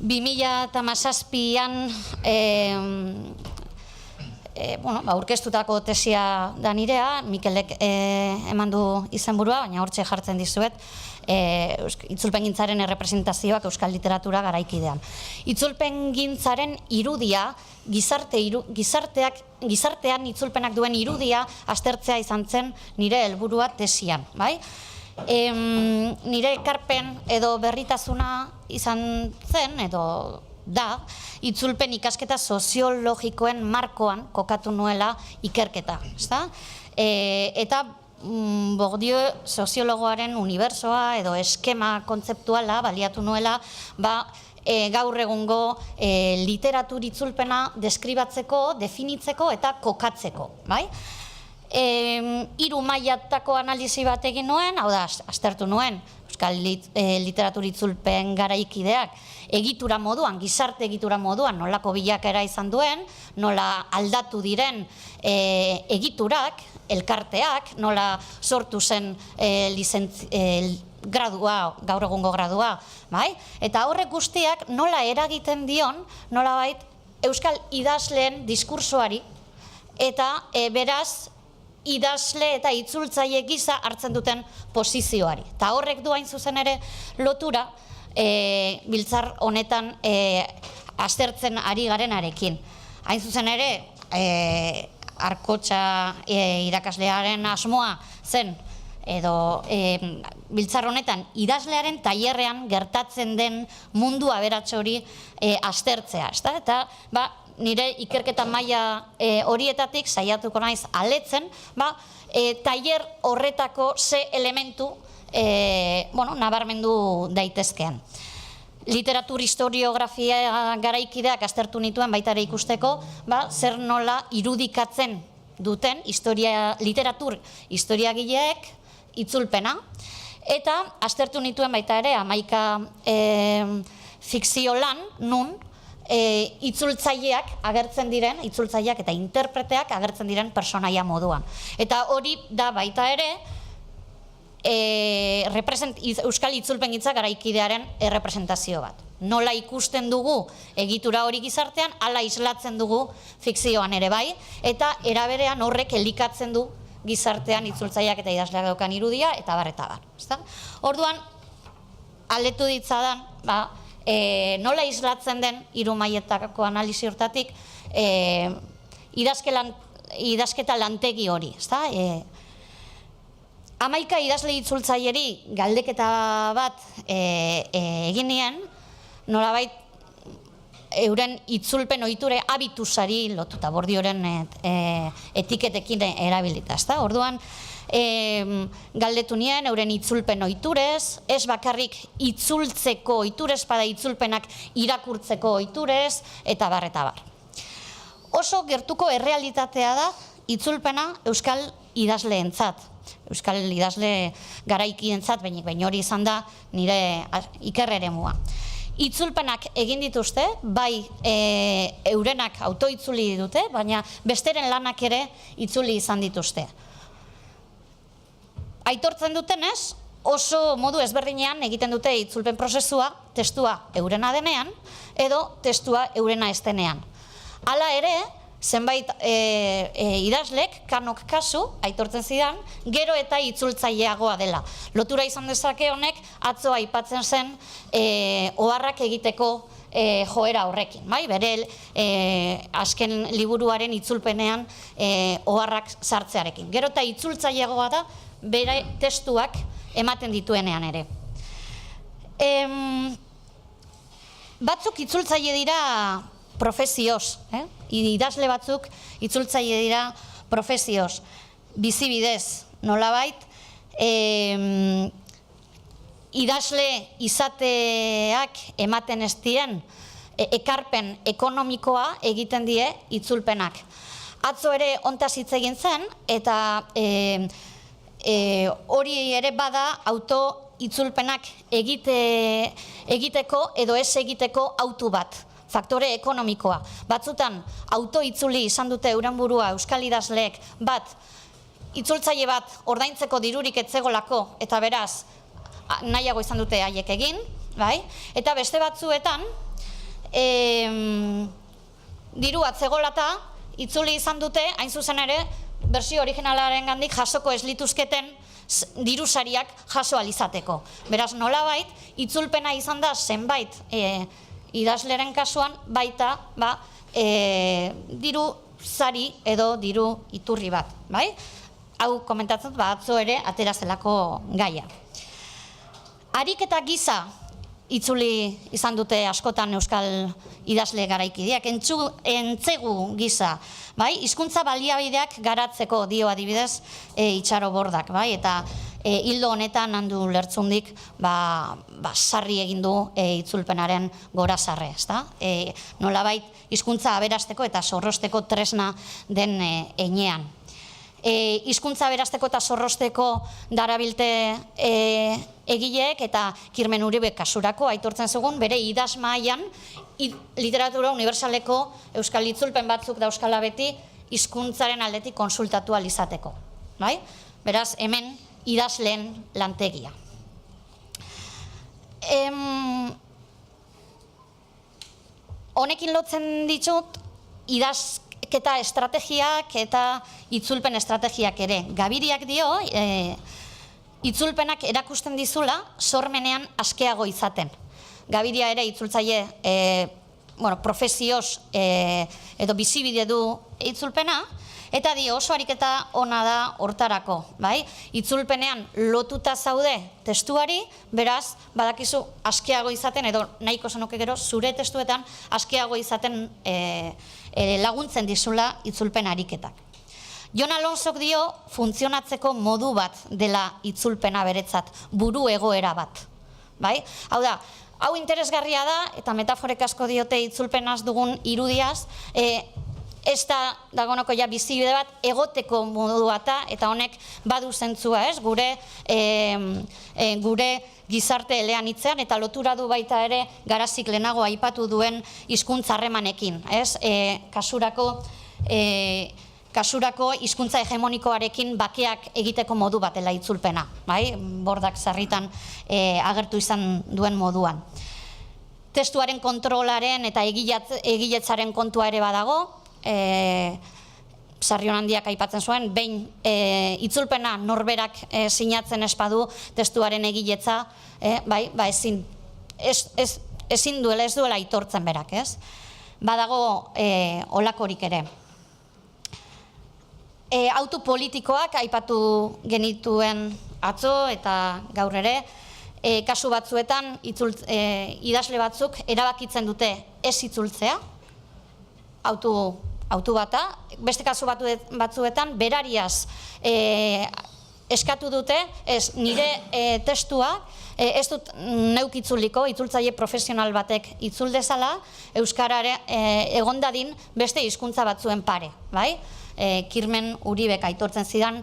2017an aurkeztutako tesia da nirea, Mikelek eman du izenburua, baina hortxe jartzen dizuet, itzulpengintzaren errepresentazioak euskal literatura garaikidean. Itzulpengintzaren irudia, gizartean itzulpenak duen irudia aztertzea izan zen nire helburua tesian, bai? Nire ekarpen edo berritasuna izan zen, edo da, itzulpen ikasketa soziologikoen markoan kokatu nuela ikerketa, ezta? Eta Bourdieu soziologoaren unibertsoa edo eskema kontzeptuala baliatu nuela, gaur egungo literatur itzulpena deskribatzeko, definitzeko eta kokatzeko, bai? 3 mailatako analizi bat egin nuen, hau da, aztertu nuen, euskal literatur itzulpen garaikideak egitura moduan, gizarte egitura moduan, nolako bilakaera izan duen, nola aldatu diren egiturak, elkarteak, nola sortu zen gradua, gaur egungo gradua, bai? Eta horrek guztiak nola eragiten dion, nolabait euskal idazleen diskursoari, eta beraz, idazle eta itzultzaile gisa hartzen duten posizioari. Eta horrek du hain zuzen ere lotura biltzar honetan aztertzen ari garenarekin. Hain zuzen ere, Arkotxa irakaslearen asmoa zen, edo biltzar honetan idazlearen tailerrean gertatzen den mundu aberatsa hori aztertzea, ezta? Eta nire ikerketa maila horietatik saiatuko naiz aletzen, tailer horretako ze elementu nabarmendu daitezkean. Literatur historiografia garaikideak aztertu nituen baita ere ikusteko, zer nola irudikatzen duten literatur historiagileek itzulpena, eta aztertu nituen baita ere 11 fikzio lan nun itzultzaileak agertzen diren, itzultzaileak eta interpreteak agertzen diren personaia moduan. Eta hori da baita ere euskal itzulpengintza garaikidearen errepresentazio bat. Nola ikusten dugu egitura hori gizartean, hala islatzen dugu fikzioan ere bai, eta eraberean horrek elikatzen du gizartean itzultzaileak eta idazleak daukan irudia, eta bar, eta bar. Orduan, aletu ditzadan, nola islatzen den 3 mailetako analizi hortatik idazketa lantegi hori, ezta? 11 idazle itzultzaileri galdeketa bat egin nien, nolabait euren itzulpen ohiture habitusari lotuta, Bourdieuren etiketekin erabilita, ezta? Orduan, galdetu nien euren itzulpen ohiturez, ez bakarrik itzultzeko ohiturez, bada itzulpenak irakurtzeko ohiturez, eta bar, eta bar. Oso gertuko errealitatea da itzulpena euskal idazleentzat, euskal idazle garaikientzat, baina hori izan da nire ikerreremua. Itzulpenak egin dituzte, bai eurenak autoitzuli dute, baina besteren lanak ere itzuli izan dituzte. Aitortzen dutenez, oso modu ezberdinean egiten dute itzulpen prozesua, testua eurena denean, edo testua eurena ez denean. Hala ere, zenbait idazlek, kanok kasu, aitortzen zidan, gero eta itzultzaileagoa dela. Lotura izan dezake honek, atzo aipatzen zen oharrak egiteko joera horrekin. Bere azken liburuaren itzulpenean oharrak sartzearekin. Gero eta itzultzaileagoa da, bere testuak ematen dituenean ere. Batzuk itzultzaile dira profezioz, idazle batzuk itzultzaile dira profezioz, bizibidez, nolabait, idazle izateak ematen ez dien ekarpen ekonomikoa egiten die itzulpenak. Atzo ere hontaz hitz egin zen, eta hori ere bada auto-itzulpenak egiteko edo ez egiteko autu bat, faktore ekonomikoa. Batzutan auto-itzuli izan dute euren burua euskal idazleek bat, itzultzaile bat ordaintzeko dirurik etzegolako, eta beraz nahiago izan dute haiek egin, eta beste batzuetan diru atzegolata itzuli izan dute, hain zuzen ere, bersio originalaren gandik jasoko ez lituzketen diru sariak jaso alizateko. Beraz, nolabait, itzulpena izan da zenbait idazleren kasuan, baita diru sari edo diru iturri bat, bai? Hau komentatzen dut, atzo ere aterazelako gaia. Ariketa gisa itzuli izan dute askotan euskal idazle garaikideak, entzegu gisa, bai? Hizkuntza baliabideak garatzeko dio adibidez Itxaro Bordak, bai? Eta hildo honetan Andu Lertzundik sarri egin du itzulpenaren gorazarre, ezta? Nolabait hizkuntza aberasteko eta zorrosteko tresna den heinean. Hizkuntza aberasteko eta zorrosteko darabilte egileek eta Kirmen Uribe kasurako aitortzen zegoen bere idazmahaian literatura unibertsaleko euskal itzulpen batzuk dauzkala beti hizkuntzaren aldetik konsultatu ahal izateko, bai? Beraz, hemen idazleen lantegia. Honekin lotzen ditut idazketa estrategiak eta itzulpen estrategiak ere. Gabiriak dio, itzulpenak erakusten dizula sormenean askeago izaten. Gabiria ere itzultzaile profesioz edo bizibide du itzulpena, eta dio oso ariketa ona da hortarako, bai? Itzulpenean lotuta zaude testuari, beraz, badakizu askeago izaten, edo nahiko zenuke gero, zure testuetan askeago izaten laguntzen dizula itzulpen ariketak. Jon Alonsok dio funtzionatzeko modu bat dela itzulpena beretzat, buru egoera bat, bai? Hau da, hau interesgarria da, eta metaforek asko diote itzulpenaz dugun irudiaz, ez da dagonoko ja bizibide bat egoteko modua eta honek badu zentzua, ez? Gure gizarte eleanitzean eta lotura du baita ere Garazik lehenago aipatu duen hizkuntza harremanekin, ez? Kasurako hizkuntza hegemonikoarekin bakeak egiteko modu batela itzulpena, bai? Bordak sarritan agertu izan duen moduan. Testuaren kontrolaren eta egiletzaren kontua ere badago, Sarrion Handiak aipatzen zuen, behin itzulpena norberak sinatzen espadu testuaren egiletza, ezin duela, ez duela aitortzen berak, ez? Badago olakorik ere. Autu politikoak aipatu genituen atzo eta gaur ere, kasu batzuetan idazle batzuk erabakitzen dute ez itzultzea, autu bata, beste kasu batzuetan berariaz eskatu dute, ez nire testua, ez dut neuk itzuliko, itzultzaile profesional batek itzul dezala, euskarare egon dadin beste hizkuntza batzuen pare, bai? Kirmen Uribek aitortzen zidan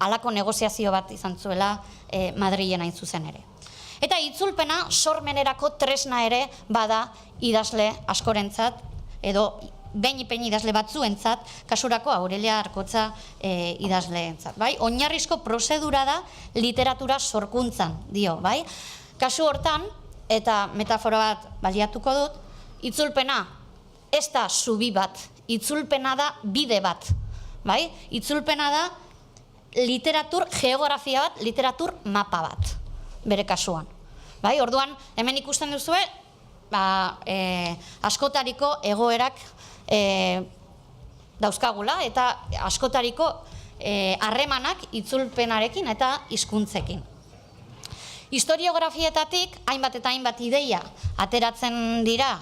halako negoziazio bat izan zuela Madrilen hain zuzen ere. Eta itzulpena sormenerako tresna ere bada idazle askorentzat, edo behin idazle batzuentzat, kasurako Aurelia Arkotza idazleentzat, bai? Oinarrizko prozedura da literatura sorkuntzan, dio, bai? Kasu hortan, eta metafora bat baliatuko dut, itzulpena ez da zubi bat, itzulpena da bide bat, bai? Itzulpena da literatur geografia bat, literatur mapa bat, bere kasuan, bai? Orduan, hemen ikusten duzue, askotariko egoerak dauzkagula eta askotariko harremanak itzulpenarekin eta hizkuntzekin. Historiografietatik hainbat eta hainbat ideia ateratzen dira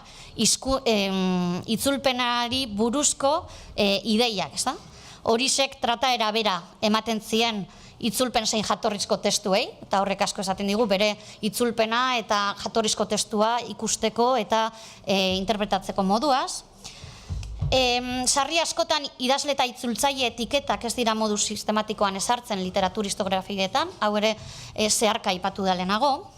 itzulpenari buruzko ideiak, ezta? Horisek trataera bera ematen zien itzulpen zein jatorrizko testuei, eta horrek asko esaten digu bere itzulpena eta jatorrizko testua ikusteko eta interpretatzeko moduaz. Sarri askotan idazle eta itzultzaile etiketak ez dira modu sistematikoan ezartzen literatur historiografietan, hau ere zeharka aipatu da lehenago.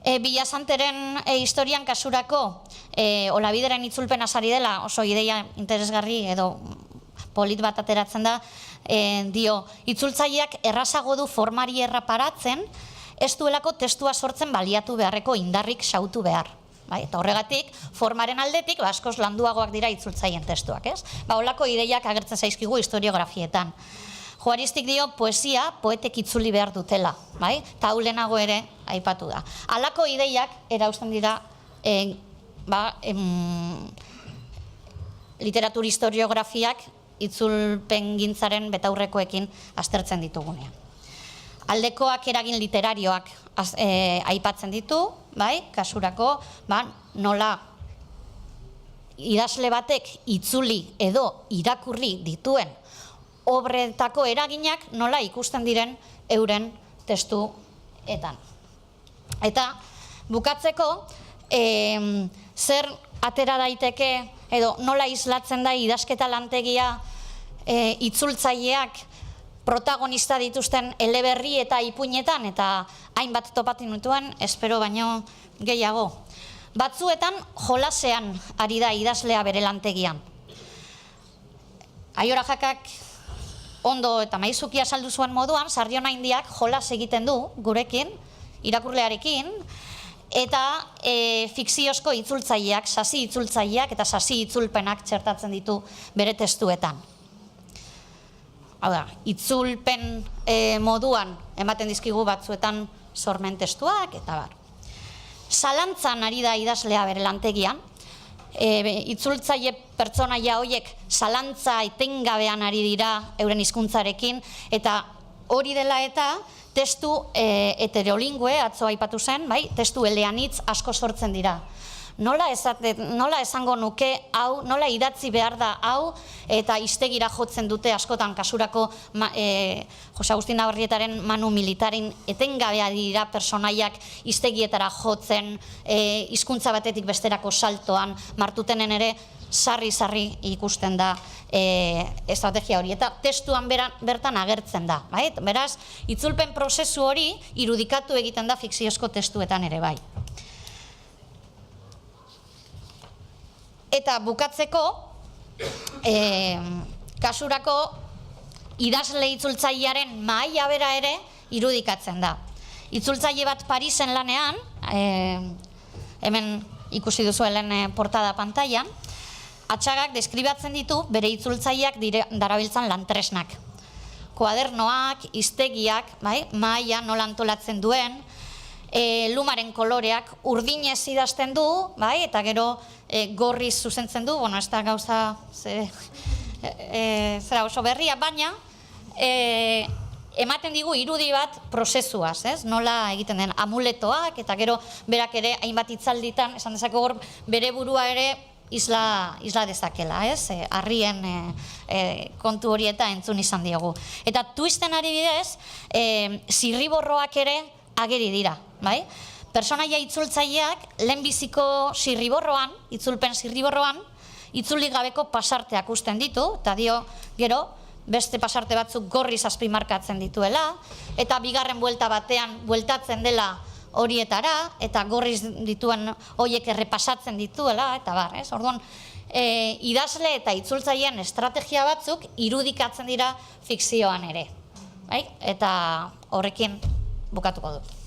Villasanteren historian kasurako Olabideren itzulpena sari dela oso ideia interesgarri edo polit bat ateratzen da, dio, itzultzaileak errazago du formari erraparatzen, ez duelako testua sortzen baliatu beharreko indarrik xautu behar. Eta horregatik, formaren aldetik, askoz landuagoak dira itzultzaien testuak, ez? Holako ideiak agertzen zaizkigu historiografietan. Juaristik dio, poesia poetek itzuli behar dutela, eta hau lehenago ere aipatu da. Halako ideiak erausten dira literatur historiografiak itzulpen gintzaren betaurrekoekin aztertzen ditugunean. Aldekoak eragin literarioak aipatzen ditu, kasurako nola idazle batek itzuli edo irakurri dituen obretako eraginak nola ikusten diren euren testuetan. Eta bukatzeko, zer atera daiteke edo nola islatzen da idazketa lantegia itzultzaileak protagonista dituzten eleberri eta ipuinetan, eta hainbat topatzen nituen, espero baino gehiago. Batzuetan jolasean ari da idazlea bere lantegian. Aiora Jakak ondo eta maizuki azaldu zuen moduan, Sarriona Indiak jolas egiten du gurekin, irakurlearekin, eta fikziozko itzultzaileak, sasi itzultzaileak eta sasi itzulpenak txertatzen ditu bere testuetan. Hau da, itzulpen moduan ematen dizkigu batzuetan sormen testuak, eta bar. Zalantzan ari da idazlea bere lantegian, itzultzaile pertsonaia horiek zalantza etengabean ari dira euren hizkuntzarekin, eta hori dela eta testu heterolingue, atzo aipatu zen, testu eleanitz asko sortzen dira. Nola esango nuke hau, nola idatzi behar da hau, eta hiztegira jotzen dute askotan kasurako Jose Agustin Navarrietaren Manu Militarin etengabea dira personaiak hiztegietara jotzen, hizkuntza batetik besterako saltoan, Martutenen ere sarri ikusten da estrategia hori, eta testuan bertan agertzen da. Beraz, itzulpen prozesu hori irudikatu egiten da fikziozko testuetan ere bai. Eta bukatzeko, kasurako idazle itzultzailearen mahaia bera ere irudikatzen da. Itzultzaile bat Parisen lanean, hemen ikusi duzuelen portada pantailan, Atxagak deskribatzen ditu bere itzultzaileak darabiltzan lantresnak. Kuadernoak, hiztegiak, mahaia nola antolatzen duen, lumaren koloreak urdinez idazten du, eta gero gorriz zuzentzen du, ez da gauza zera oso berria, baina ematen digu irudi bat prozesuaz, nola egiten den amuletoak, eta gero berak ere hainbat hitzalditan, esan dezako hor bere burua ere isla dezakela, harrien kontu hori eta entzun izan diogu. Eta twisten ari bidez, zirriborroak ere ageri dira, Personaia itzultzaileak lehenbiziko zirriborroan, itzulpen zirriborroan, itzuli gabeko pasarteak usten ditu, eta dio, gero, beste pasarte batzuk gorriz azpimarkatzen dituela, eta bigarren buelta batean bueltatzen dela horietara, eta gorriz dituen horiek errepasatzen dituela, eta bar, orduan, idazle eta itzultzaileen estrategia batzuk irudikatzen dira fikzioan ere. Eta horrekin bukatuko dut.